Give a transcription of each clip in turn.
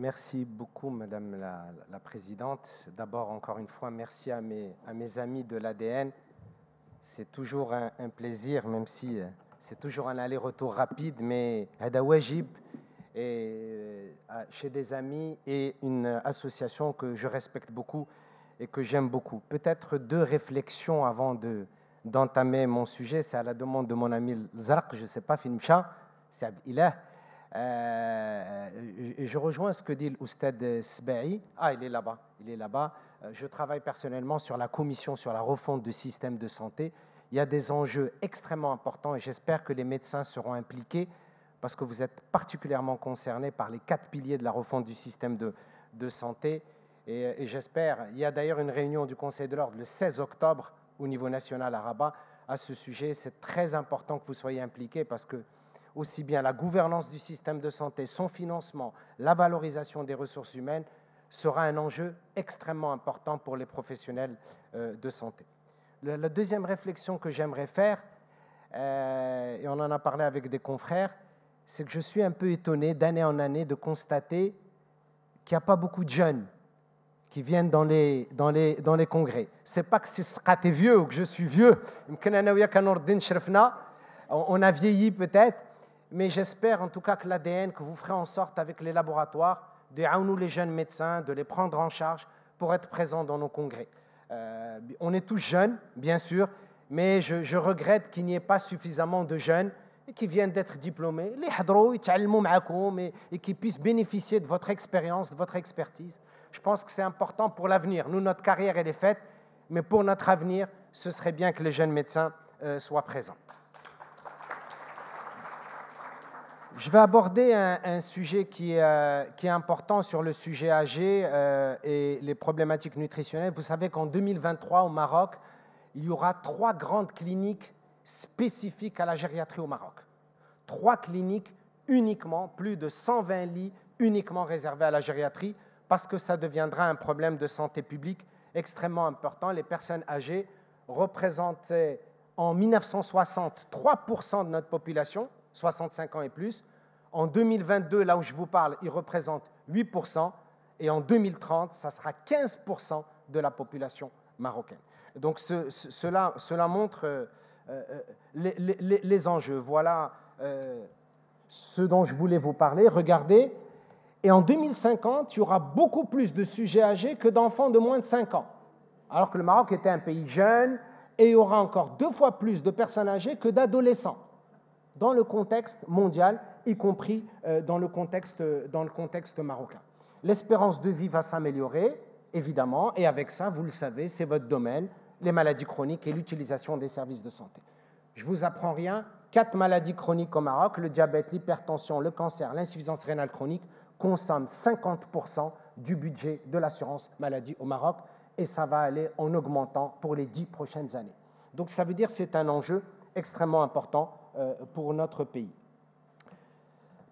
Merci beaucoup, Madame la Présidente. D'abord, encore une fois, merci à mes amis de l'ADN. C'est toujours un plaisir, même si c'est toujours un aller-retour rapide, mais هذا واجب et chez des amis et une association que je respecte beaucoup et que j'aime beaucoup. Peut-être deux réflexions avant d'entamer mon sujet. C'est à la demande de mon ami Zarq, je ne sais pas, Finmcha, c'est Abdilah. Je rejoins ce que dit l'Oustad Sbahi. Ah, il est là-bas. Il est là-bas. Je travaille personnellement sur la commission sur la refonte du système de santé. Il y a des enjeux extrêmement importants et j'espère que les médecins seront impliqués parce que vous êtes particulièrement concernés par les 4 piliers de la refonte du système de santé. Et j'espère, il y a d'ailleurs une réunion du Conseil de l'Ordre le 16 octobre au niveau national à Rabat à ce sujet. C'est très important que vous soyez impliqués parce que aussi bien la gouvernance du système de santé, son financement, la valorisation des ressources humaines sera un enjeu extrêmement important pour les professionnels de santé. La deuxième réflexion que j'aimerais faire, et on en a parlé avec des confrères, c'est que je suis un peu étonné d'année en année de constater qu'il n'y a pas beaucoup de jeunes qui viennent dans les congrès. Ce n'est pas que c'est vieux ou que je suis vieux. On a vieilli peut-être, mais j'espère en tout cas que l'ADN, que vous ferez en sorte avec les laboratoires, de les jeunes médecins, de les prendre en charge pour être présents dans nos congrès. On est tous jeunes, bien sûr, mais je regrette qu'il n'y ait pas suffisamment de jeunes qui viennent d'être diplômés, et qui puissent bénéficier de votre expérience, de votre expertise. Je pense que c'est important pour l'avenir. Nous, notre carrière, elle est faite, mais pour notre avenir, ce serait bien que les jeunes médecins soient présents. Je vais aborder un sujet qui est important sur le sujet âgé et les problématiques nutritionnelles. Vous savez qu'en 2023, au Maroc, il y aura 3 grandes cliniques spécifiques à la gériatrie au Maroc. 3 cliniques uniquement, plus de 120 lits uniquement réservés à la gériatrie, parce que ça deviendra un problème de santé publique extrêmement important. Les personnes âgées représentaient en 1960 3% de notre population, 65 ans et plus. En 2022, là où je vous parle, ils représentent 8%. Et en 2030, ça sera 15% de la population marocaine. Donc cela montre les enjeux. Voilà ce dont je voulais vous parler. Regardez, et en 2050, il y aura beaucoup plus de sujets âgés que d'enfants de moins de 5 ans. Alors que le Maroc était un pays jeune, et il y aura encore 2 fois plus de personnes âgées que d'adolescents dans le contexte mondial, y compris dans le contexte marocain. L'espérance de vie va s'améliorer, évidemment, et avec ça, vous le savez, c'est votre domaine, les maladies chroniques et l'utilisation des services de santé. Je ne vous apprends rien, 4 maladies chroniques au Maroc, le diabète, l'hypertension, le cancer, l'insuffisance rénale chronique, consomment 50% du budget de l'assurance maladie au Maroc, et ça va aller en augmentant pour les 10 prochaines années. Donc ça veut dire que c'est un enjeu extrêmement important pour notre pays.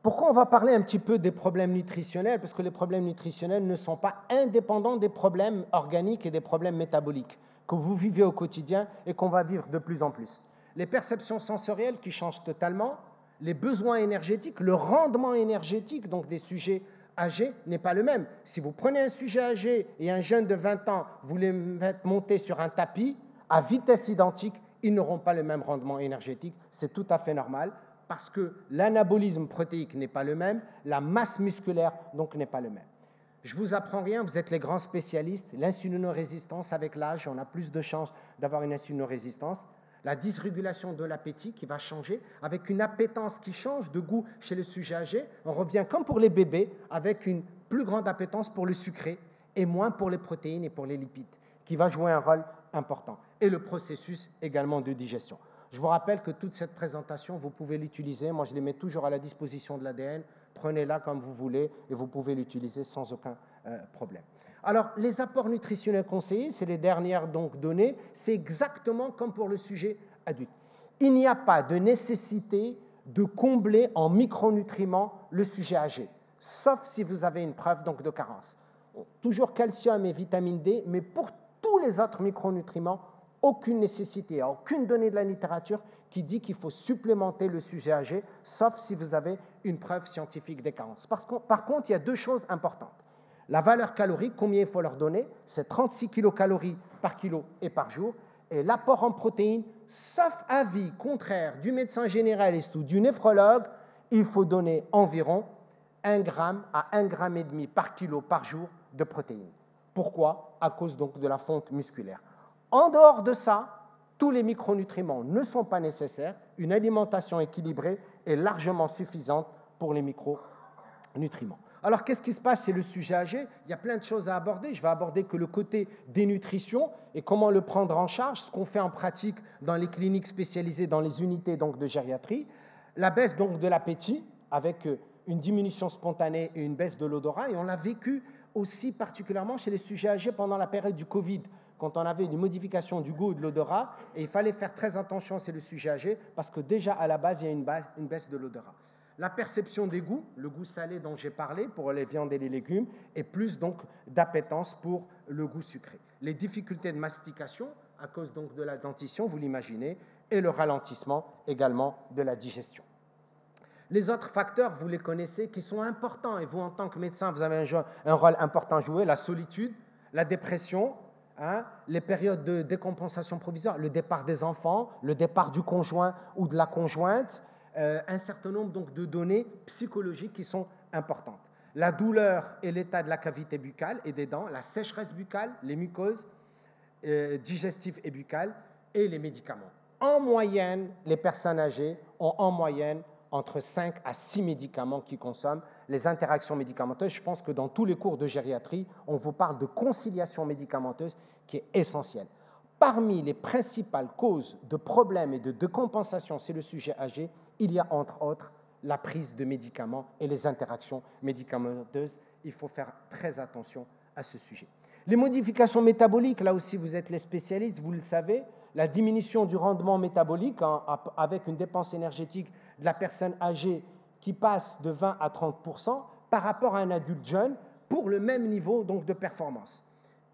Pourquoi on va parler un petit peu des problèmes nutritionnels? Parce que les problèmes nutritionnels ne sont pas indépendants des problèmes organiques et des problèmes métaboliques que vous vivez au quotidien et qu'on va vivre de plus en plus. Les perceptions sensorielles qui changent totalement, les besoins énergétiques, le rendement énergétique donc des sujets âgés n'est pas le même. Si vous prenez un sujet âgé et un jeune de 20 ans, vous les faites monter sur un tapis à vitesse identique, ils n'auront pas le même rendement énergétique. C'est tout à fait normal parce que l'anabolisme protéique n'est pas le même, la masse musculaire donc n'est pas le même. Je ne vous apprends rien, vous êtes les grands spécialistes. L'insulinorésistance, avec l'âge, on a plus de chances d'avoir une insulinorésistance. La dysrégulation de l'appétit qui va changer, avec une appétence qui change de goût chez les sujets âgés. On revient comme pour les bébés, avec une plus grande appétence pour le sucré et moins pour les protéines et pour les lipides, qui va jouer un rôle important. Et le processus également de digestion. Je vous rappelle que toute cette présentation, vous pouvez l'utiliser. Moi, je les mets toujours à la disposition de l'ADN. Prenez-la comme vous voulez et vous pouvez l'utiliser sans aucun problème. Alors, les apports nutritionnels conseillés, c'est les dernières donc données, c'est exactement comme pour le sujet adulte. Il n'y a pas de nécessité de combler en micronutriments le sujet âgé, sauf si vous avez une preuve donc de carence. Toujours calcium et vitamine D, mais pour tous les autres micronutriments, aucune nécessité, aucune donnée de la littérature qui dit qu'il faut supplémenter le sujet âgé, sauf si vous avez une preuve scientifique des carences. Par contre, il y a deux choses importantes. La valeur calorique, combien il faut leur donner, c'est 36 kilocalories par kilo et par jour, et l'apport en protéines, sauf avis contraire du médecin généraliste ou du néphrologue, il faut donner environ 1 gramme à 1,5 gramme par kilo par jour de protéines. Pourquoi? À cause donc de la fonte musculaire. En dehors de ça, tous les micronutriments ne sont pas nécessaires. Une alimentation équilibrée est largement suffisante pour les micronutriments. Alors, qu'est-ce qui se passe? C'est le sujet âgé. Il y a plein de choses à aborder. Je vais aborder que le côté dénutrition et comment le prendre en charge, ce qu'on fait en pratique dans les cliniques spécialisées, dans les unités donc, de gériatrie. La baisse donc, de l'appétit avec une diminution spontanée et une baisse de l'odorat. Et on l'a vécu aussi particulièrement chez les sujets âgés pendant la période du Covid, quand on avait une modification du goût et de l'odorat. Et il fallait faire très attention, c'est le sujet âgé, parce que déjà à la base, il y a une baisse de l'odorat. La perception des goûts, le goût salé dont j'ai parlé pour les viandes et les légumes, et plus donc d'appétence pour le goût sucré. Les difficultés de mastication, à cause donc de la dentition, vous l'imaginez, et le ralentissement également de la digestion. Les autres facteurs, vous les connaissez, qui sont importants, et vous, en tant que médecin, vous avez un rôle important à jouer, la solitude, la dépression, les périodes de décompensation provisoire, le départ des enfants, le départ du conjoint ou de la conjointe, un certain nombre donc, de données psychologiques qui sont importantes. La douleur et l'état de la cavité buccale et des dents, la sécheresse buccale, les mucoses digestives et buccales et les médicaments. En moyenne, les personnes âgées ont en moyenne entre 5 à 6 médicaments qu'ils consomment. Les interactions médicamenteuses, je pense que dans tous les cours de gériatrie, on vous parle de conciliation médicamenteuse qui est essentielle. Parmi les principales causes de problèmes et de décompensation, c'est le sujet âgé, il y a entre autres la prise de médicaments et les interactions médicamenteuses. Il faut faire très attention à ce sujet. Les modifications métaboliques, là aussi vous êtes les spécialistes, vous le savez, la diminution du rendement métabolique avec une dépense énergétique de la personne âgée qui passe de 20 à 30% par rapport à un adulte jeune pour le même niveau donc, de performance.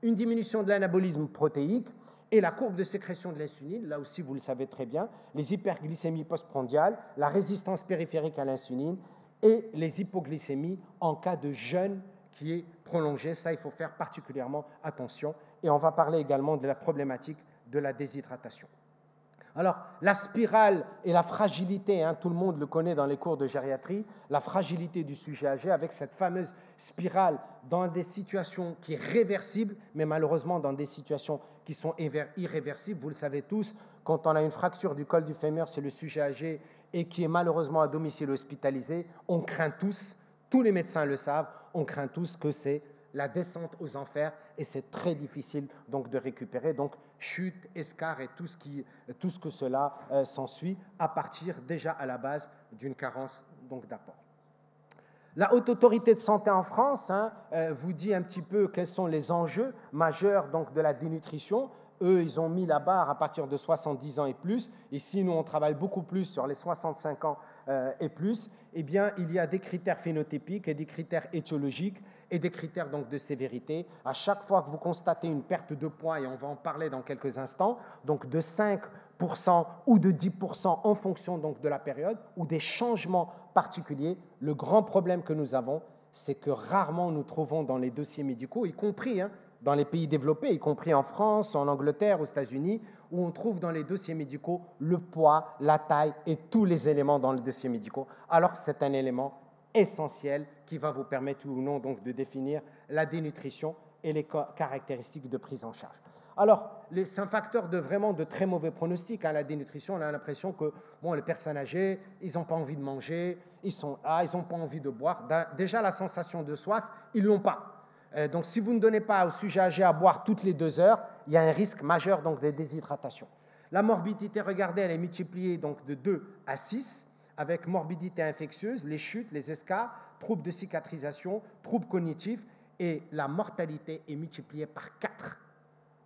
Une diminution de l'anabolisme protéique et la courbe de sécrétion de l'insuline, là aussi vous le savez très bien, les hyperglycémies postprandiales, la résistance périphérique à l'insuline et les hypoglycémies en cas de jeûne qui est prolongé. Ça, il faut faire particulièrement attention. Et on va parler également de la problématique de la déshydratation. Alors, la spirale et la fragilité, tout le monde le connaît dans les cours de gériatrie, la fragilité du sujet âgé avec cette fameuse spirale dans des situations qui est réversible, mais malheureusement dans des situations qui sont irréversibles. Vous le savez tous, quand on a une fracture du col du fémur, c'est le sujet âgé et qui est malheureusement à domicile hospitalisé, on craint tous les médecins le savent, on craint tous que c'est la descente aux enfers et c'est très difficile donc de récupérer. Donc chute, escarre et tout ce que cela s'ensuit à partir déjà à la base d'une carence donc d'apport. La Haute Autorité de Santé en France vous dit un petit peu quels sont les enjeux majeurs donc, de la dénutrition. Eux, ils ont mis la barre à partir de 70 ans et plus. Ici, nous, on travaille beaucoup plus sur les 65 ans et plus. Eh bien, il y a des critères phénotypiques et des critères étiologiques et des critères donc, de sévérité. À chaque fois que vous constatez une perte de poids, et on va en parler dans quelques instants, donc de 5% ou de 10% en fonction donc, de la période, ou des changements particuliers, le grand problème que nous avons, c'est que rarement nous trouvons dans les dossiers médicaux, y compris dans les pays développés, y compris en France, en Angleterre, aux États-Unis, où on trouve dans les dossiers médicaux le poids, la taille et tous les éléments dans les dossiers médicaux, alors que c'est un élément essentiel qui va vous permettre ou non donc, de définir la dénutrition et les caractéristiques de prise en charge. Alors, c'est un facteur de très mauvais pronostic, la dénutrition. On a l'impression que les personnes âgées, ils n'ont pas envie de manger, ils n'ont pas envie de boire. Déjà, la sensation de soif, ils ne l'ont pas. Donc, si vous ne donnez pas au sujet âgé à boire toutes les 2 heures, il y a un risque majeur donc, de déshydratation. La morbidité, regardez, elle est multipliée donc, de 2 à 6, avec morbidité infectieuse, les chutes, les escarres, troubles de cicatrisation, troubles cognitifs, et la mortalité est multipliée par 4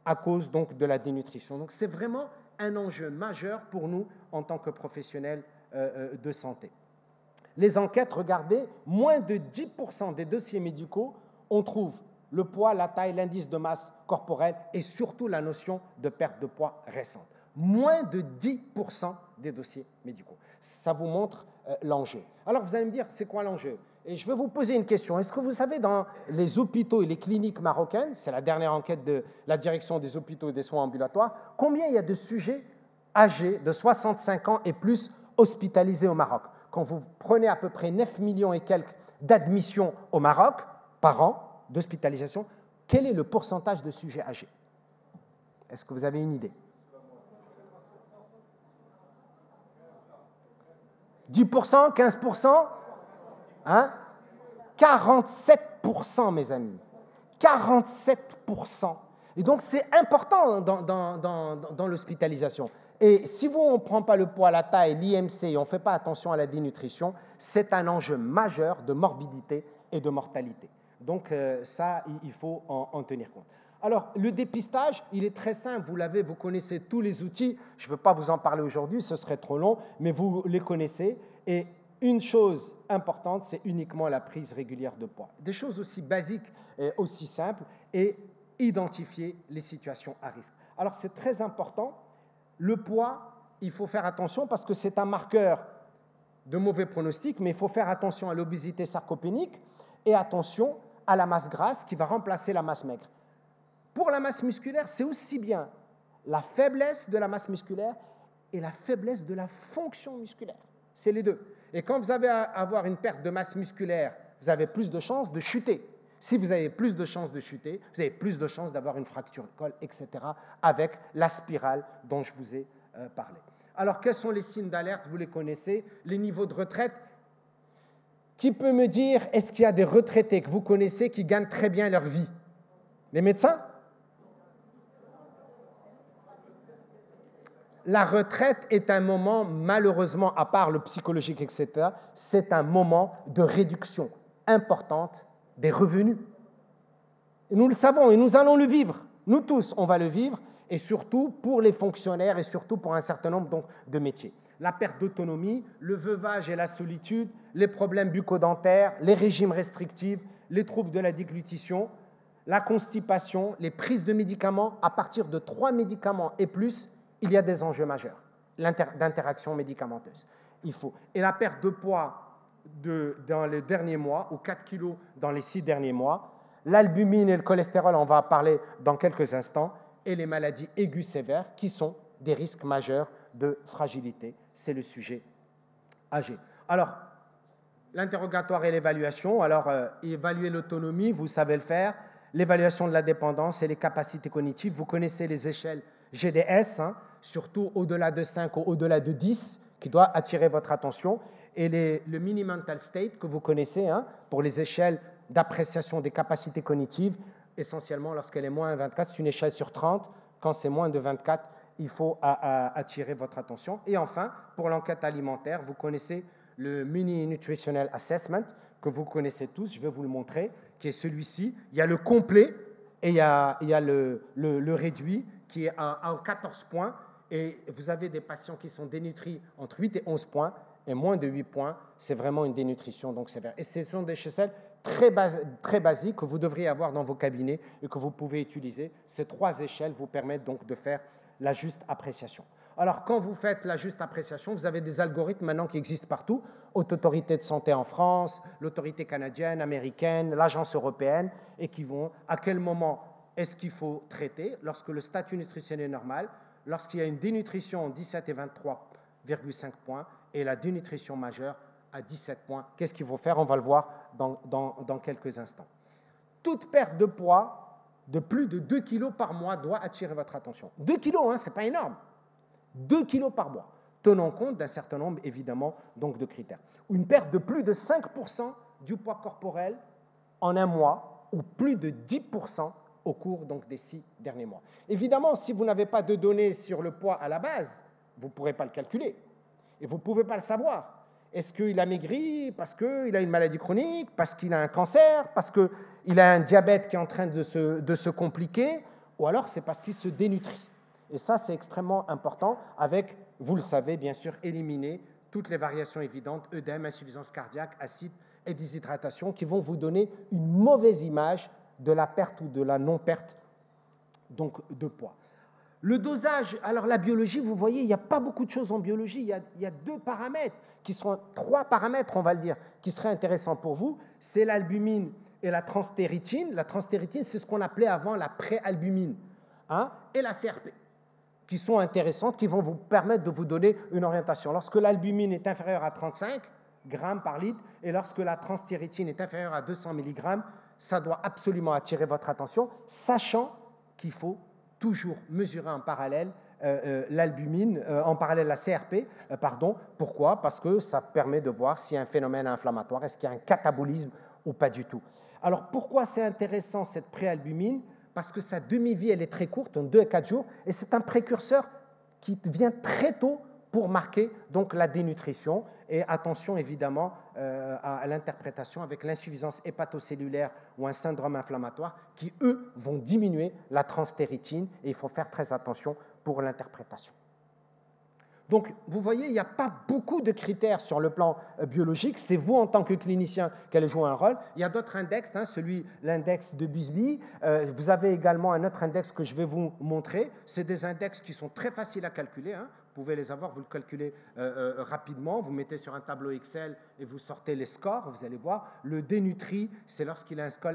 à cause donc, de la dénutrition. Donc, c'est vraiment un enjeu majeur pour nous en tant que professionnels de santé. Les enquêtes, regardez, moins de 10% des dossiers médicaux, on trouve le poids, la taille, l'indice de masse corporelle et surtout la notion de perte de poids récente. Moins de 10% des dossiers médicaux. Ça vous montre l'enjeu. Alors vous allez me dire, c'est quoi l'enjeu? Et je vais vous poser une question. Est-ce que vous savez, dans les hôpitaux et les cliniques marocaines, c'est la dernière enquête de la direction des hôpitaux et des soins ambulatoires, combien il y a de sujets âgés de 65 ans et plus hospitalisés au Maroc? Quand vous prenez à peu près 9 millions et quelques d'admissions au Maroc par an, d'hospitalisation, quel est le pourcentage de sujets âgés? Est-ce que vous avez une idée? 10%, 15%, hein? 47%, mes amis. 47%. Et donc, c'est important dans l'hospitalisation. Et si on ne prend pas le poids, la taille, l'IMC, et on ne fait pas attention à la dénutrition, c'est un enjeu majeur de morbidité et de mortalité. Donc, ça, il faut en tenir compte. Alors, le dépistage, il est très simple, vous connaissez tous les outils, je ne veux pas vous en parler aujourd'hui, ce serait trop long, mais vous les connaissez. Et une chose importante, c'est uniquement la prise régulière de poids. Des choses aussi basiques et aussi simples, et identifier les situations à risque. Alors, c'est très important, le poids, il faut faire attention parce que c'est un marqueur de mauvais pronostic, mais il faut faire attention à l'obésité sarcopénique et attention à la masse grasse qui va remplacer la masse maigre. Pour la masse musculaire, c'est aussi bien la faiblesse de la masse musculaire et la faiblesse de la fonction musculaire. C'est les deux. Et quand vous avez à avoir une perte de masse musculaire, vous avez plus de chances de chuter. Si vous avez plus de chances de chuter, vous avez plus de chances d'avoir une fracture de col, etc., avec la spirale dont je vous ai parlé. Alors, quels sont les signes d'alerte? Vous les connaissez. Les niveaux de retraite. Qui peut me dire, est-ce qu'il y a des retraités que vous connaissez qui gagnent très bien leur vie? Les médecins? La retraite est un moment, malheureusement, à part le psychologique, etc., c'est un moment de réduction importante des revenus. Et nous le savons et nous allons le vivre. Nous tous, on va le vivre, et surtout pour les fonctionnaires et surtout pour un certain nombre donc, de métiers. La perte d'autonomie, le veuvage et la solitude, les problèmes bucco-dentaires, les régimes restrictifs, les troubles de la déglutition, la constipation, les prises de médicaments. À partir de 3 médicaments et plus, il y a des enjeux majeurs d'interaction médicamenteuse. Et la perte de poids dans les derniers mois, ou 4 kilos dans les 6 derniers mois, l'albumine et le cholestérol, on va en parler dans quelques instants, et les maladies aiguës sévères qui sont des risques majeurs de fragilité. C'est le sujet âgé. Alors, l'interrogatoire et l'évaluation. Alors, évaluer l'autonomie, vous savez le faire. L'évaluation de la dépendance et les capacités cognitives. Vous connaissez les échelles GDS, hein, surtout au-delà de 5 ou au-delà de 10, qui doit attirer votre attention. Et le mini mental state que vous connaissez, hein, pour les échelles d'appréciation des capacités cognitives, essentiellement lorsqu'elle est moins de 24, c'est une échelle sur 30. Quand c'est moins de 24, il faut attirer votre attention. Et enfin, pour l'enquête alimentaire, vous connaissez le Mini Nutritional Assessment, que vous connaissez tous, je vais vous le montrer, qui est celui-ci. Il y a le complet et il y a le réduit qui est à 14 points. Et vous avez des patients qui sont dénutris entre 8 et 11 points, et moins de 8 points, c'est vraiment une dénutrition donc sévère. Et ce sont des échelles très basiques que vous devriez avoir dans vos cabinets et que vous pouvez utiliser. Ces 3 échelles vous permettent donc de faire la juste appréciation. Alors, quand vous faites la juste appréciation, vous avez des algorithmes maintenant qui existent partout. Haute Autorité de Santé en France, l'autorité canadienne, américaine, l'agence européenne, et qui vont à quel moment est-ce qu'il faut traiter lorsque le statut nutritionnel est normal, lorsqu'il y a une dénutrition 17 et 23,5 points et la dénutrition majeure à 17 points. Qu'est-ce qu'il faut faire? On va le voir dans quelques instants. Toute perte de poids de plus de 2 kg par mois doit attirer votre attention. 2 kg, hein, ce n'est pas énorme. 2 kg par mois, tenant compte d'un certain nombre, évidemment, donc, de critères. Une perte de plus de 5% du poids corporel en un mois, ou plus de 10% au cours donc, des 6 derniers mois. Évidemment, si vous n'avez pas de données sur le poids à la base, vous ne pourrez pas le calculer. Et vous ne pouvez pas le savoir. Est-ce qu'il a maigri parce qu'il a une maladie chronique, parce qu'il a un cancer, parce qu'il a un diabète qui est en train de se compliquer, ou alors c'est parce qu'il se dénutrit. Et ça, c'est extrêmement important avec, vous le savez, bien sûr, éliminer toutes les variations évidentes, œdème, insuffisance cardiaque, acide et déshydratation, qui vont vous donner une mauvaise image de la perte ou de la non-perte donc, de poids. Le dosage, alors la biologie, vous voyez, il n'y a pas beaucoup de choses en biologie. Il y a deux paramètres, trois paramètres, on va le dire, qui seraient intéressants pour vous. C'est l'albumine et la transthéritine. La transthéritine, c'est ce qu'on appelait avant la préalbumine, hein, et la CRP, qui sont intéressantes, qui vont vous permettre de vous donner une orientation. Lorsque l'albumine est inférieure à 35 grammes par litre et lorsque la transthéritine est inférieure à 200 mg, ça doit absolument attirer votre attention, sachant qu'il faut toujours mesurer en parallèle l'albumine, en parallèle la CRP, pardon. Pourquoi? Parce que ça permet de voir s'il y a un phénomène inflammatoire, est-ce qu'il y a un catabolisme ou pas du tout. Alors pourquoi c'est intéressant cette préalbumine? Parce que sa demi-vie, elle est très courte, en 2 à 4 jours, et c'est un précurseur qui vient très tôt pour marquer donc la dénutrition. Et attention évidemment à l'interprétation avec l'insuffisance hépatocellulaire ou un syndrome inflammatoire qui, eux, vont diminuer la transthéritine et il faut faire très attention pour l'interprétation. Donc, vous voyez, il n'y a pas beaucoup de critères sur le plan biologique. C'est vous, en tant que clinicien, qui allez jouer un rôle. Il y a d'autres index, hein, l'index de Busby. Vous avez également un autre index que je vais vous montrer. C'est des index qui sont très faciles à calculer. Hein. Vous pouvez les avoir, vous le calculez rapidement. Vous mettez sur un tableau Excel et vous sortez les scores. Vous allez voir, le dénutri, c'est lorsqu'il a un score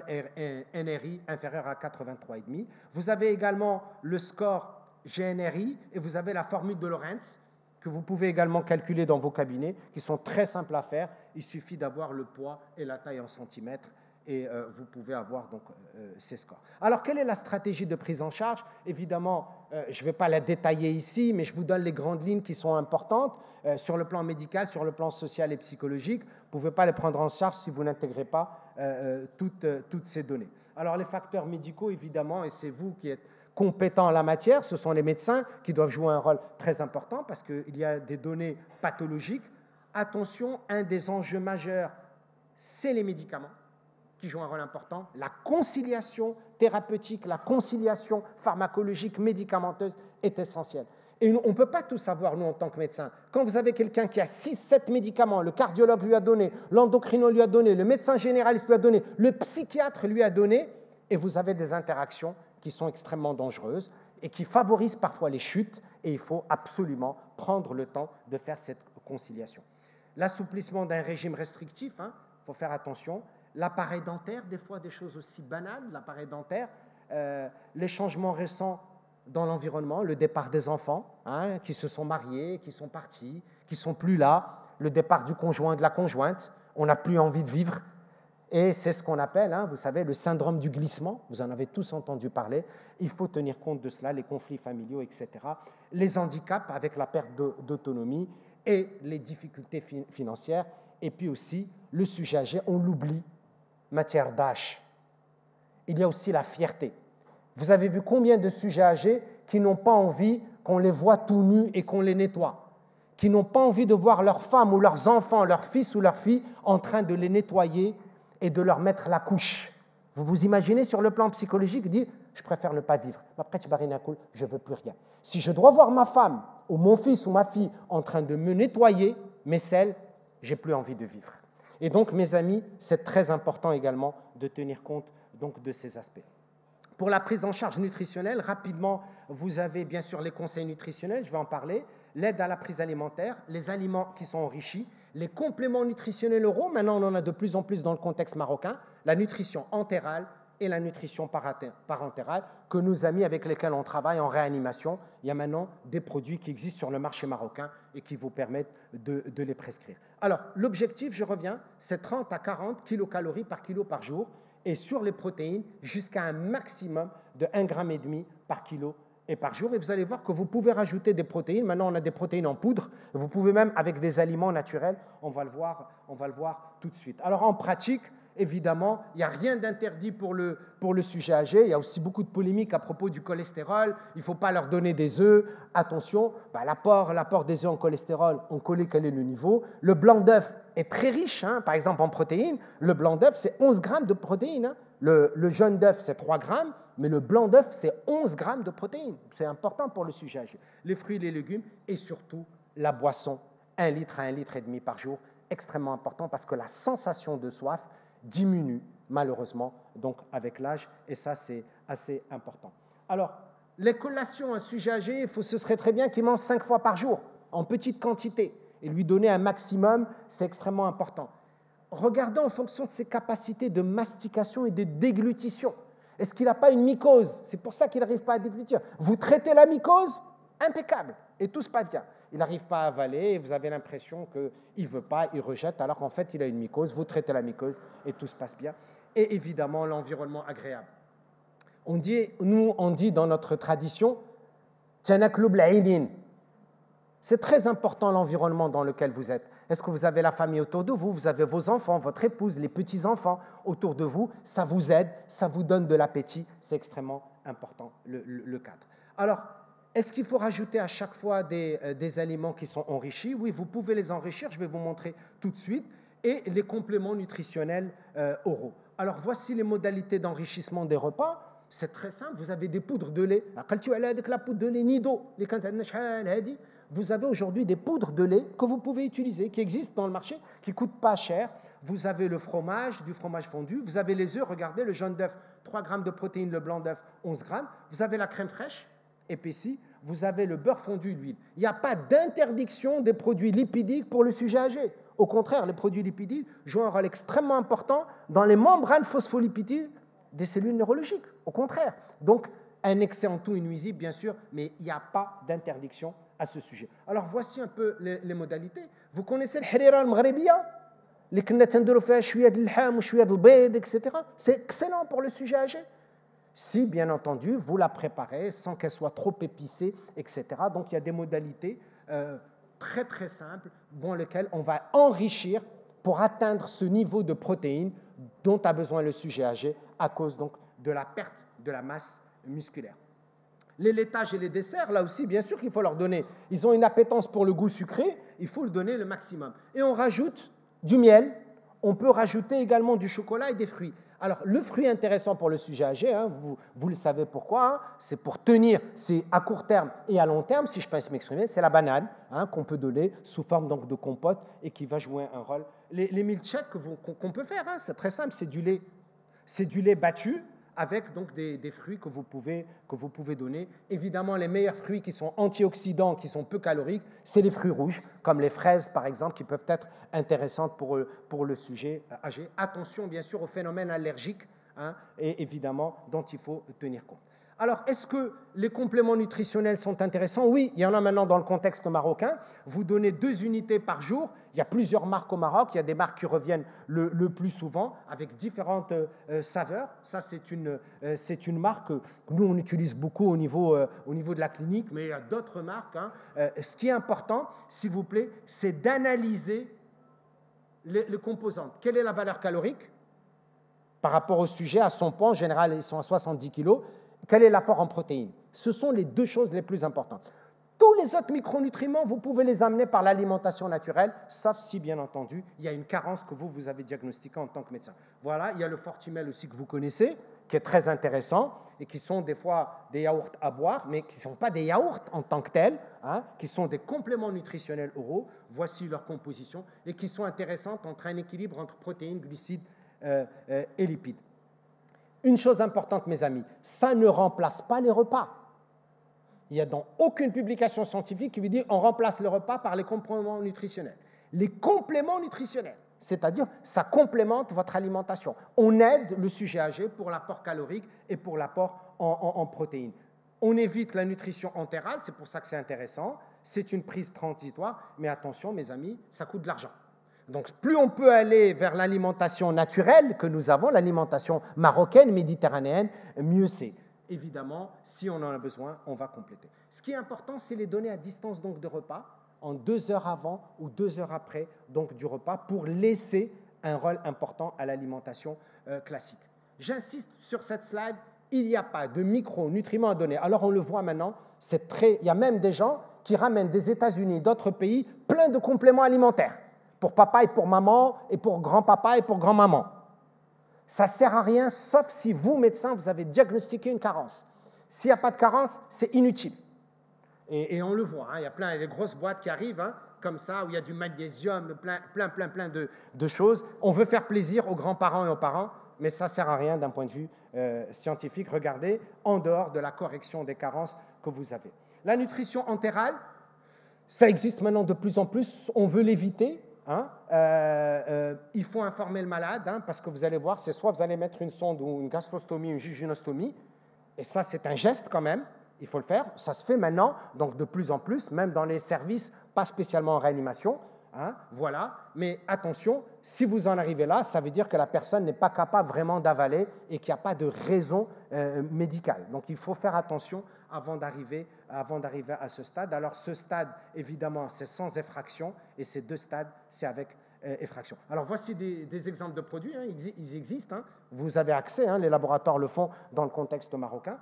NRI inférieur à 83,5. Vous avez également le score GNRI et vous avez la formule de Lorentz, que vous pouvez également calculer dans vos cabinets, qui sont très simples à faire. Il suffit d'avoir le poids et la taille en centimètres et vous pouvez avoir donc ces scores. Alors, quelle est la stratégie de prise en charge? Évidemment, je ne vais pas la détailler ici, mais je vous donne les grandes lignes qui sont importantes sur le plan médical, sur le plan social et psychologique. Vous ne pouvez pas les prendre en charge si vous n'intégrez pas toutes ces données. Alors, les facteurs médicaux, évidemment, et c'est vous qui êtes compétents en la matière, ce sont les médecins qui doivent jouer un rôle très important parce qu'il y a des données pathologiques. Attention, un des enjeux majeurs, c'est les médicaments qui jouent un rôle important. La conciliation thérapeutique, la conciliation pharmacologique, médicamenteuse est essentielle. Et on ne peut pas tout savoir, nous, en tant que médecins. Quand vous avez quelqu'un qui a 6-7 médicaments, le cardiologue lui a donné, l'endocrino lui a donné, le médecin généraliste lui a donné, le psychiatre lui a donné, et vous avez des interactions qui sont extrêmement dangereuses et qui favorisent parfois les chutes, et il faut absolument prendre le temps de faire cette conciliation. L'assouplissement d'un régime restrictif, il faut faire attention. L'appareil dentaire, des fois des choses aussi banales, l'appareil dentaire, les changements récents dans l'environnement, le départ des enfants qui se sont mariés, qui sont partis, qui ne sont plus là, le départ du conjoint, de la conjointe, on n'a plus envie de vivre. Et c'est ce qu'on appelle, vous savez, le syndrome du glissement. Vous en avez tous entendu parler. Il faut tenir compte de cela, les conflits familiaux, etc. Les handicaps avec la perte d'autonomie et les difficultés financières. Et puis aussi, le sujet âgé, on l'oublie, matière d'âge. Il y a aussi la fierté. Vous avez vu combien de sujets âgés qui n'ont pas envie qu'on les voit tout nus et qu'on les nettoie, qui n'ont pas envie de voir leur femme ou leurs enfants, leur fils ou leur fille en train de les nettoyer et de leur mettre la couche. Vous vous imaginez sur le plan psychologique, dire « je préfère ne pas vivre, je ne veux plus rien ». Si je dois voir ma femme ou mon fils ou ma fille en train de me nettoyer mes selles, j'ai plus envie de vivre. Et donc, mes amis, c'est très important également de tenir compte donc, de ces aspects. Pour la prise en charge nutritionnelle, rapidement, vous avez bien sûr les conseils nutritionnels, je vais en parler, l'aide à la prise alimentaire, les aliments qui sont enrichis, les compléments nutritionnels oraux, maintenant on en a de plus en plus dans le contexte marocain, la nutrition entérale et la nutrition parentérale, que nos amis avec lesquels on travaille en réanimation, il y a maintenant des produits qui existent sur le marché marocain et qui vous permettent de les prescrire. Alors, l'objectif, je reviens, c'est 30 à 40 kilocalories par kilo par jour et sur les protéines jusqu'à un maximum de 1,5 g par kilo et par jour. Et vous allez voir que vous pouvez rajouter des protéines. Maintenant, on a des protéines en poudre. Vous pouvez même avec des aliments naturels. On va le voir tout de suite. Alors, en pratique, évidemment, il n'y a rien d'interdit pour le sujet âgé. Il y a aussi beaucoup de polémiques à propos du cholestérol. Il ne faut pas leur donner des œufs. Attention, l'apport des œufs en cholestérol, on connaît quel est le niveau. Le blanc d'œuf est très riche, par exemple en protéines. Le blanc d'œuf, c'est 11 grammes de protéines. Le jaune d'œuf, c'est 3 grammes, mais le blanc d'œuf, c'est 11 grammes de protéines. C'est important pour le sujet âgé. Les fruits et les légumes et surtout la boisson, 1 litre à 1,5 litre par jour, extrêmement important parce que la sensation de soif diminue malheureusement donc avec l'âge et ça c'est assez important. Alors Les collations, un sujet âgé, ce serait très bien qu'il mange 5 fois par jour, en petite quantité, et lui donner un maximum, c'est extrêmement important. Regardez en fonction de ses capacités de mastication et de déglutition. Est-ce qu'il n'a pas une mycose? C'est pour ça qu'il n'arrive pas à déglutir. Vous traitez la mycose, impeccable, et tout se passe bien. Il n'arrive pas à avaler et vous avez l'impression qu'il ne veut pas, il rejette, alors qu'en fait, il a une mycose. Vous traitez la mycose et tout se passe bien. Et évidemment, l'environnement agréable. On dit dans notre tradition, c'est très important l'environnement dans lequel vous êtes. Est-ce que vous avez la famille autour de vous? Vous avez vos enfants, votre épouse, les petits-enfants autour de vous. Ça vous aide, ça vous donne de l'appétit. C'est extrêmement important, le cadre. Alors, est-ce qu'il faut rajouter à chaque fois des aliments qui sont enrichis? Oui, vous pouvez les enrichir. Je vais vous montrer tout de suite. Et les compléments nutritionnels oraux. Alors, voici les modalités d'enrichissement des repas. C'est très simple. Vous avez des poudres de lait. La poudre de lait Nido. Vous avez aujourd'hui des poudres de lait que vous pouvez utiliser, qui existent dans le marché, qui ne coûtent pas cher. Vous avez le fromage, du fromage fondu. Vous avez les œufs, regardez, le jaune d'œuf, 3 grammes de protéines, le blanc d'œuf, 11 grammes. Vous avez la crème fraîche, épaissie. Vous avez le beurre fondu, l'huile. Il n'y a pas d'interdiction des produits lipidiques pour le sujet âgé. Au contraire, les produits lipidiques jouent un rôle extrêmement important dans les membranes phospholipidiques des cellules neurologiques. Au contraire. Donc, un excès en tout est nuisible, bien sûr, mais il n'y a pas d'interdiction à ce sujet. Alors, voici un peu les modalités. Vous connaissez le harira al-maghribiya, les كنا تنديروا فيها شويه د اللحم وشويه د البيض, etc. C'est excellent pour le sujet âgé. Si, bien entendu, vous la préparez sans qu'elle soit trop épicée, etc. Donc, il y a des modalités très, très simples dans lesquelles on va enrichir pour atteindre ce niveau de protéines dont a besoin le sujet âgé à cause donc de la perte de la masse musculaire. Les laitages et les desserts, là aussi, bien sûr qu'il faut leur donner. Ils ont une appétence pour le goût sucré, il faut le donner le maximum. Et on rajoute du miel, on peut rajouter également du chocolat et des fruits. Alors, le fruit intéressant pour le sujet âgé, hein, vous le savez pourquoi, hein, c'est pour tenir, c'est à court terme et à long terme, si je peux m'exprimer, c'est la banane hein, qu'on peut donner sous forme donc, de compote et qui va jouer un rôle. Les milkshakes qu'on peut faire, hein, c'est très simple, c'est du lait battu avec donc des fruits que vous pouvez donner. Évidemment, les meilleurs fruits qui sont antioxydants, qui sont peu caloriques, c'est les fruits rouges, comme les fraises par exemple, qui peuvent être intéressantes pour le sujet âgé. Attention bien sûr aux phénomènes allergiques, hein, et évidemment dont il faut tenir compte. Alors, est-ce que les compléments nutritionnels sont intéressants? Oui, il y en a maintenant dans le contexte marocain. Vous donnez 2 unités par jour. Il y a plusieurs marques au Maroc. Il y a des marques qui reviennent le plus souvent avec différentes saveurs. Ça, c'est une marque que nous, on utilise beaucoup au niveau de la clinique, mais il y a d'autres marques. Hein. Ce qui est important, s'il vous plaît, c'est d'analyser les composantes. Quelle est la valeur calorique par rapport au sujet? À son poids, en général, ils sont à 70 kg. Quel est l'apport en protéines? Ce sont les 2 choses les plus importantes. Tous les autres micronutriments, vous pouvez les amener par l'alimentation naturelle, sauf si, bien entendu, il y a une carence que vous avez diagnostiquée en tant que médecin. Voilà, il y a le Fortimel aussi que vous connaissez, qui est très intéressant, et qui sont des fois des yaourts à boire, mais qui ne sont pas des yaourts en tant que tels, hein, qui sont des compléments nutritionnels oraux. Voici leur composition, et qui sont intéressantes entre un équilibre entre protéines, glucides et lipides. Une chose importante, mes amis, ça ne remplace pas les repas. Il n'y a dans aucune publication scientifique qui vous dit on remplace le repas par les compléments nutritionnels. Les compléments nutritionnels, c'est-à-dire ça complémente votre alimentation. On aide le sujet âgé pour l'apport calorique et pour l'apport en protéines. On évite la nutrition entérale, c'est pour ça que c'est intéressant. C'est une prise transitoire, mais attention, mes amis, ça coûte de l'argent. Donc, plus on peut aller vers l'alimentation naturelle que nous avons, l'alimentation marocaine, méditerranéenne, mieux c'est. Évidemment, si on en a besoin, on va compléter. Ce qui est important, c'est les donner à distance donc, de repas, en 2 heures avant ou 2 heures après donc, du repas, pour laisser un rôle important à l'alimentation classique. J'insiste sur cette slide, il n'y a pas de micronutriments à donner. Alors, on le voit maintenant, il y a même des gens qui ramènent des États-Unis, d'autres pays, plein de compléments alimentaires. Pour papa et pour maman, et pour grand-papa et pour grand-maman. Ça ne sert à rien, sauf si vous, médecin, vous avez diagnostiqué une carence. S'il n'y a pas de carence, c'est inutile. Et on le voit, hein, il y a plein de grosses boîtes qui arrivent, hein, comme ça, où il y a du magnésium, plein de choses. On veut faire plaisir aux grands-parents et aux parents, mais ça ne sert à rien d'un point de vue scientifique. Regardez, en dehors de la correction des carences que vous avez. La nutrition entérale, ça existe maintenant de plus en plus, on veut l'éviter. Hein. Il faut informer le malade, hein, parce que vous allez voir, c'est soit vous allez mettre une sonde ou une gastrostomie, une jejunectomie, et ça c'est un geste quand même, il faut le faire, ça se fait maintenant, donc de plus en plus, même dans les services, pas spécialement en réanimation, hein, voilà, mais attention, si vous en arrivez là, ça veut dire que la personne n'est pas capable vraiment d'avaler et qu'il n'y a pas de raison médicale. Donc il faut faire attention avant d'arriver à ce stade. Alors ce stade, évidemment, c'est sans effraction, et ces deux stades, c'est avec effraction. Alors voici des exemples de produits, hein, ils existent, hein, vous avez accès, hein, les laboratoires le font dans le contexte marocain,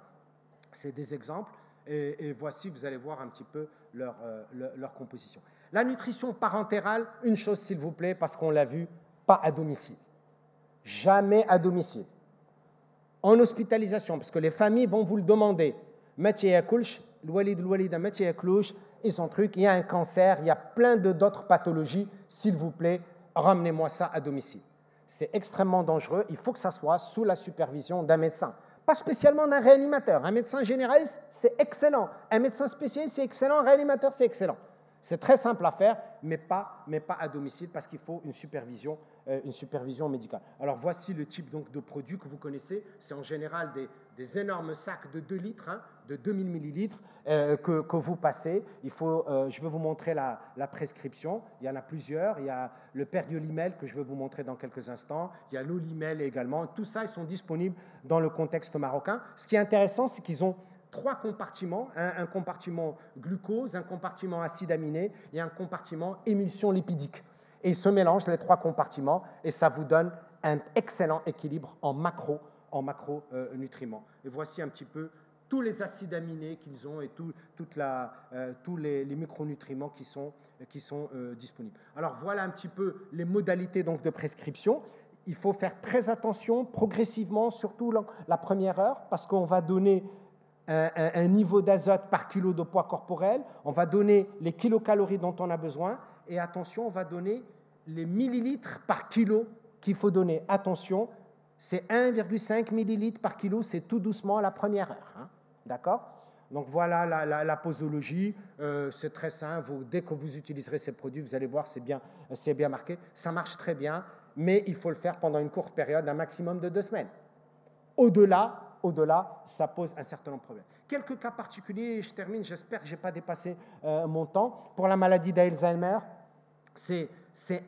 c'est des exemples, et voici, vous allez voir un petit peu leur composition. La nutrition parentérale, une chose s'il vous plaît, parce qu'on l'a vu, pas à domicile. Jamais à domicile. En hospitalisation, parce que les familles vont vous le demander. Et son truc, il y a un cancer, il y a plein d'autres pathologies, s'il vous plaît, ramenez-moi ça à domicile. C'est extrêmement dangereux, il faut que ça soit sous la supervision d'un médecin. Pas spécialement d'un réanimateur. Un médecin généraliste, c'est excellent. Un médecin spécialiste, c'est excellent. Un réanimateur, c'est excellent. C'est très simple à faire, mais pas à domicile, parce qu'il faut une supervision médicale. Alors voici le type donc de produit que vous connaissez. C'est en général des énormes sacs de 2 litres, hein, de 2000 millilitres que vous passez. Je vais vous montrer la prescription. Il y en a plusieurs. Il y a le perdiolimel que je vais vous montrer dans quelques instants. Il y a l'olimel également. Tout ça, ils sont disponibles dans le contexte marocain. Ce qui est intéressant, c'est qu'ils ont 3 compartiments, un compartiment glucose, un compartiment acide aminé et un compartiment émulsion lipidique. Et ils se mélangent, les 3 compartiments, et ça vous donne un excellent équilibre en macronutriments. Et voici un petit peu tous les acides aminés qu'ils ont et tous les micronutriments qui sont disponibles. Alors voilà un petit peu les modalités donc, de prescription. Il faut faire très attention progressivement, surtout la première heure, parce qu'on va donner un niveau d'azote par kilo de poids corporel, on va donner les kilocalories dont on a besoin, et attention, on va donner les millilitres par kilo qu'il faut donner. Attention, c'est 1,5 millilitres par kilo, c'est tout doucement à la première heure. Hein, d'accord ? Donc voilà la posologie, c'est très simple, dès que vous utiliserez ces produits, vous allez voir, c'est bien marqué, ça marche très bien, mais il faut le faire pendant une courte période, un maximum de 2 semaines. Au-delà, ça pose un certain nombre de problèmes. Quelques cas particuliers, je termine, j'espère que je n'ai pas dépassé mon temps. Pour la maladie d'Alzheimer, c'est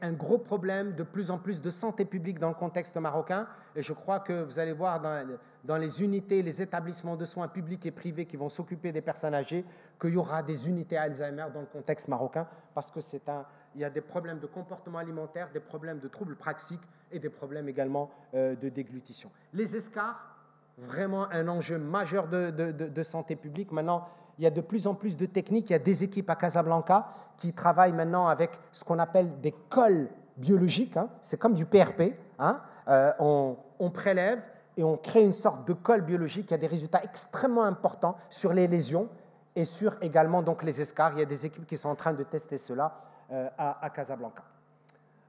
un gros problème de plus en plus de santé publique dans le contexte marocain, et je crois que vous allez voir dans les unités, les établissements de soins publics et privés qui vont s'occuper des personnes âgées, qu'il y aura des unités Alzheimer dans le contexte marocain, parce que il y a des problèmes de comportement alimentaire, des problèmes de troubles praxiques et des problèmes également de déglutition. Les escarres, vraiment un enjeu majeur de santé publique. Maintenant, il y a de plus en plus de techniques. Il y a des équipes à Casablanca qui travaillent maintenant avec ce qu'on appelle des cols biologiques. Hein. C'est comme du PRP. Hein. On prélève et on crée une sorte de colle biologique qui a des résultats extrêmement importants sur les lésions et sur également donc, les escarres. Il y a des équipes qui sont en train de tester cela à Casablanca.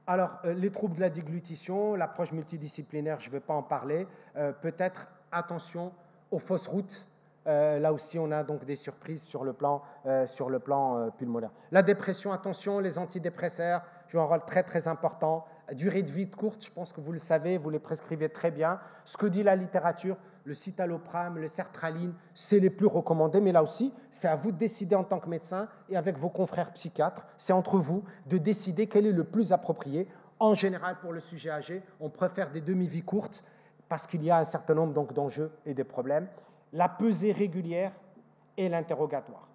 Alors, les troubles de la déglutition, l'approche multidisciplinaire, je ne vais pas en parler. Peut-être attention aux fausses routes. Là aussi, on a donc des surprises sur le plan pulmonaire. La dépression, attention, les antidépresseurs jouent un rôle très, très important. Durée de vie courte, je pense que vous le savez, vous les prescrivez très bien. Ce que dit la littérature, le citalopram, le sertraline, c'est les plus recommandés, mais là aussi, c'est à vous de décider en tant que médecin et avec vos confrères psychiatres, c'est entre vous de décider quel est le plus approprié. En général, pour le sujet âgé, on préfère des demi-vies courtes, parce qu'il y a un certain nombre donc, d'enjeux et de problèmes. La pesée régulière et l'interrogatoire.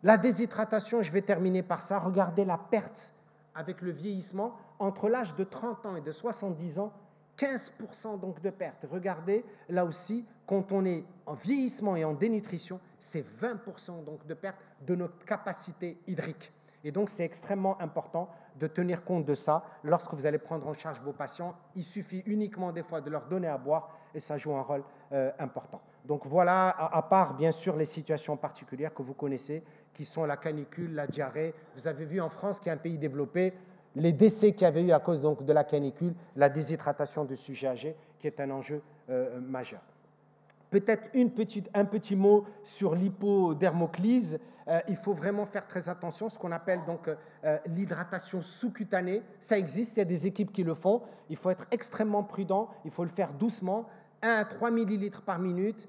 La déshydratation, je vais terminer par ça. Regardez la perte avec le vieillissement. Entre l'âge de 30 ans et de 70 ans, 15% donc de perte. Regardez, là aussi, quand on est en vieillissement et en dénutrition, c'est 20% donc de perte de notre capacité hydrique. Et donc, c'est extrêmement important de tenir compte de ça lorsque vous allez prendre en charge vos patients. Il suffit uniquement des fois de leur donner à boire et ça joue un rôle important. Donc voilà, à part bien sûr les situations particulières que vous connaissez, qui sont la canicule, la diarrhée. Vous avez vu en France, qui est un pays développé, les décès qu'il y avait eu à cause donc, de la canicule, la déshydratation de sujets âgés, qui est un enjeu majeur. Peut-être un petit mot sur l'hypodermoclyse. Il faut vraiment faire très attention, ce qu'on appelle donc l'hydratation sous-cutanée. Ça existe, il y a des équipes qui le font. Il faut être extrêmement prudent, il faut le faire doucement, 1 à 3 millilitres par minute,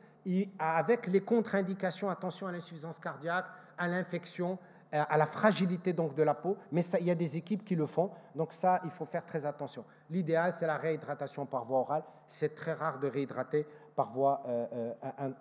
avec les contre-indications, attention à l'insuffisance cardiaque, à l'infection, à la fragilité donc de la peau, mais ça, il y a des équipes qui le font, donc ça, il faut faire très attention. L'idéal, c'est la réhydratation par voie orale. C'est très rare de réhydrater par voie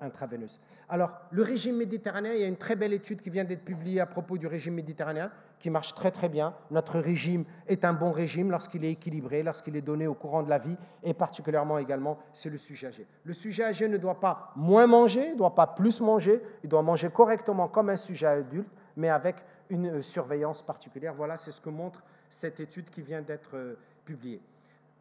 intraveineuse. Alors, le régime méditerranéen, il y a une très belle étude qui vient d'être publiée à propos du régime méditerranéen, qui marche très très bien. Notre régime est un bon régime lorsqu'il est équilibré, lorsqu'il est donné au courant de la vie, et particulièrement également, c'est le sujet âgé. Le sujet âgé ne doit pas moins manger, ne doit pas plus manger, il doit manger correctement comme un sujet adulte, mais avec une surveillance particulière. Voilà, c'est ce que montre cette étude qui vient d'être publiée.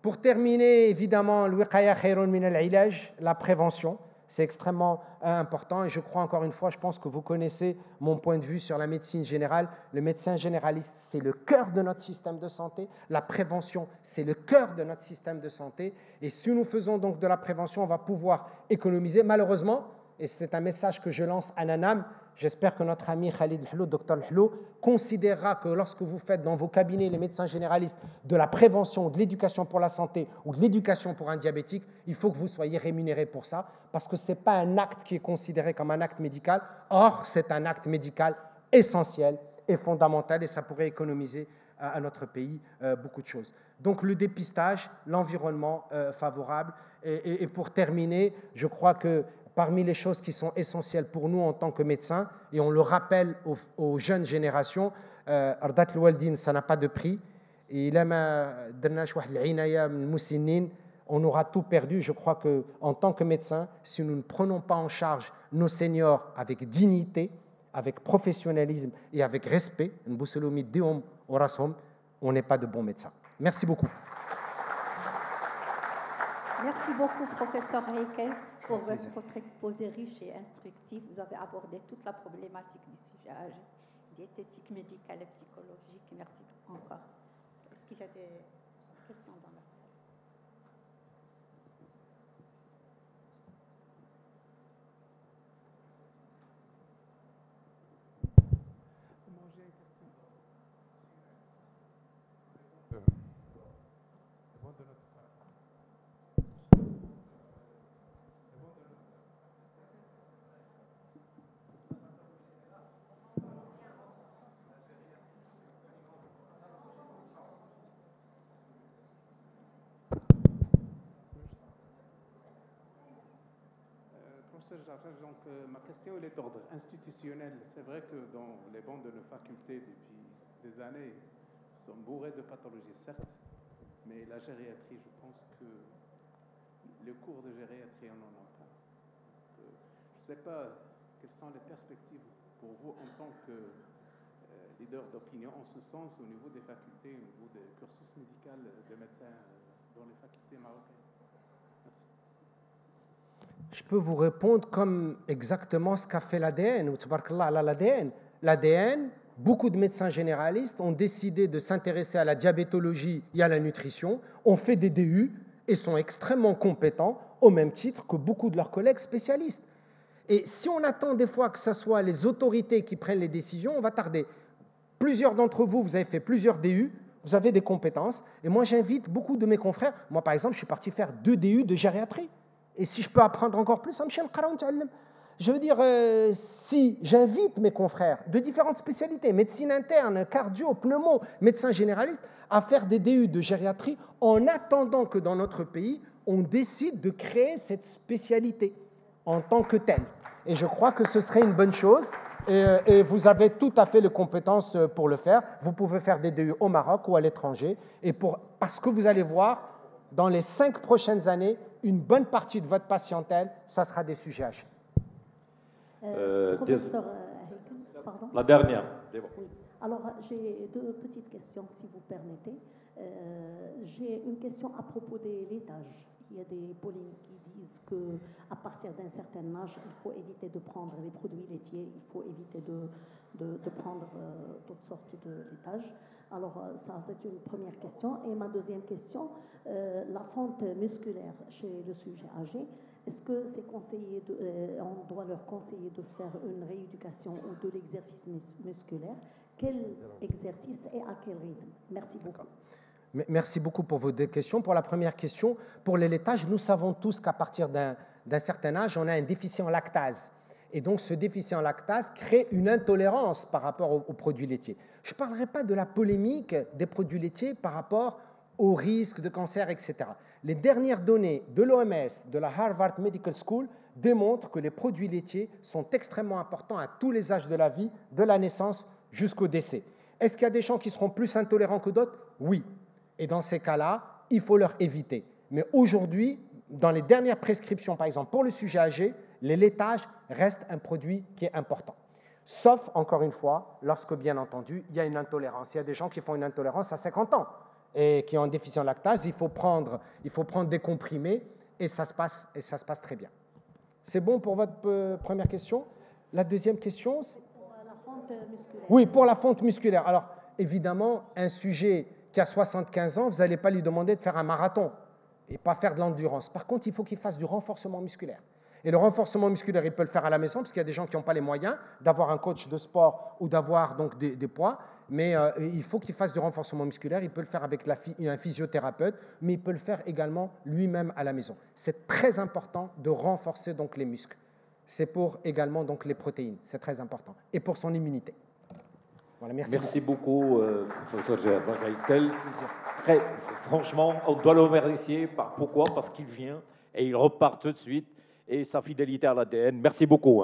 Pour terminer, évidemment, la prévention, c'est extrêmement important et je crois encore une fois, je pense que vous connaissez mon point de vue sur la médecine générale. Le médecin généraliste, c'est le cœur de notre système de santé. La prévention, c'est le cœur de notre système de santé. Et si nous faisons donc de la prévention, on va pouvoir économiser. Malheureusement, et c'est un message que je lance à Nanam, j'espère que notre ami Khalid Hlou, Dr Hlou, considérera que lorsque vous faites dans vos cabinets, les médecins généralistes, de la prévention, de l'éducation pour la santé ou de l'éducation pour un diabétique, il faut que vous soyez rémunérés pour ça, parce que ce n'est pas un acte qui est considéré comme un acte médical. Or, c'est un acte médical essentiel et fondamental, et ça pourrait économiser à notre pays beaucoup de choses. Donc, le dépistage, l'environnement favorable. Et pour terminer, je crois que parmi les choses qui sont essentielles pour nous en tant que médecins, et on le rappelle aux jeunes générations, Ardat al-Waldin, ça n'a pas de prix. Et on aura tout perdu. Je crois qu'en tant que médecin, si nous ne prenons pas en charge nos seniors avec dignité, avec professionnalisme et avec respect, on n'est pas de bons médecins. Merci beaucoup. Merci beaucoup, professeur Heikel, pour votre exposé riche et instructif. Vous avez abordé toute la problématique du sujet âgé, diététique, médicale et psychologique. Merci encore. Est-ce qu'il y a des questions dans la salle? Donc, ma question est d'ordre institutionnel. C'est vrai que dans les bancs de nos facultés depuis des années sont bourrés de pathologies, certes, mais la gériatrie, je pense que le cours de gériatrie, on n'en a pas. Je ne sais pas quelles sont les perspectives pour vous en tant que leader d'opinion en ce sens au niveau des facultés, au niveau des cursus médicaux de médecins dans les facultés marocaines. Je peux vous répondre comme exactement ce qu'a fait l'ADN. L'ADN, beaucoup de médecins généralistes ont décidé de s'intéresser à la diabétologie et à la nutrition, ont fait des DU et sont extrêmement compétents au même titre que beaucoup de leurs collègues spécialistes. Et si on attend des fois que ce soit les autorités qui prennent les décisions, on va tarder. Plusieurs d'entre vous, vous avez fait plusieurs DU, vous avez des compétences. Et moi, j'invite beaucoup de mes confrères. Moi, par exemple, je suis parti faire 2 DU de gériatrie. Et si je peux apprendre encore plus, je veux dire, si j'invite mes confrères de différentes spécialités, médecine interne, cardio, pneumo, médecins généralistes, à faire des DU de gériatrie en attendant que dans notre pays, on décide de créer cette spécialité en tant que telle. Et je crois que ce serait une bonne chose. Et vous avez tout à fait les compétences pour le faire. Vous pouvez faire des DU au Maroc ou à l'étranger. Parce que vous allez voir, dans les 5 prochaines années, une bonne partie de votre patientèle, ça sera des sujets âgés. Professeur Heikel, pardon. La dernière. Oui. Alors, j'ai 2 petites questions, si vous permettez. J'ai une question à propos des laitages. Il y a des polémiques qui disent qu'à partir d'un certain âge, il faut éviter de prendre les produits laitiers, il faut éviter de prendre toutes sortes de laitages. Alors, ça, c'est une première question. Et ma deuxième question, la fonte musculaire chez le sujet âgé, est-ce que c'est conseillé on doit leur conseiller de faire une rééducation ou de l'exercice musculaire? Quel exercice et à quel rythme? Merci beaucoup. Merci beaucoup pour vos deux questions. Pour la première question, pour les laitages, nous savons tous qu'à partir d'un certain âge, on a un déficit en lactase. Et donc, ce déficit en lactase crée une intolérance par rapport aux produits laitiers. Je ne parlerai pas de la polémique des produits laitiers par rapport au risque de cancer, etc. Les dernières données de l'OMS, de la Harvard Medical School, démontrent que les produits laitiers sont extrêmement importants à tous les âges de la vie, de la naissance jusqu'au décès. Est-ce qu'il y a des gens qui seront plus intolérants que d'autres? Oui. Et dans ces cas-là, il faut leur éviter. Mais aujourd'hui, dans les dernières prescriptions, par exemple, pour le sujet âgé, les laitages restent un produit qui est important. Sauf, encore une fois, lorsque, bien entendu, il y a une intolérance. Il y a des gens qui font une intolérance à 50 ans et qui ont un déficit en lactase. Il faut prendre des comprimés et ça se passe très bien. C'est bon pour votre première question? La deuxième question, c'est pour la fonte musculaire. Oui, pour la fonte musculaire. Alors, évidemment, un sujet qui a 75 ans, vous n'allez pas lui demander de faire un marathon et pas faire de l'endurance. Par contre, il faut qu'il fasse du renforcement musculaire. Et le renforcement musculaire, il peut le faire à la maison, parce qu'il y a des gens qui n'ont pas les moyens d'avoir un coach de sport ou d'avoir donc des poids, mais il faut qu'il fasse du renforcement musculaire. Il peut le faire avec un physiothérapeute, mais il peut le faire également lui-même à la maison. C'est très important de renforcer donc les muscles. C'est pour également donc les protéines, c'est très important, et pour son immunité. Voilà, merci beaucoup, professeur Reichel. Franchement, on doit le remercier. Pourquoi? Parce qu'il vient et il repart tout de suite, et sa fidélité à l'ADN. Merci beaucoup.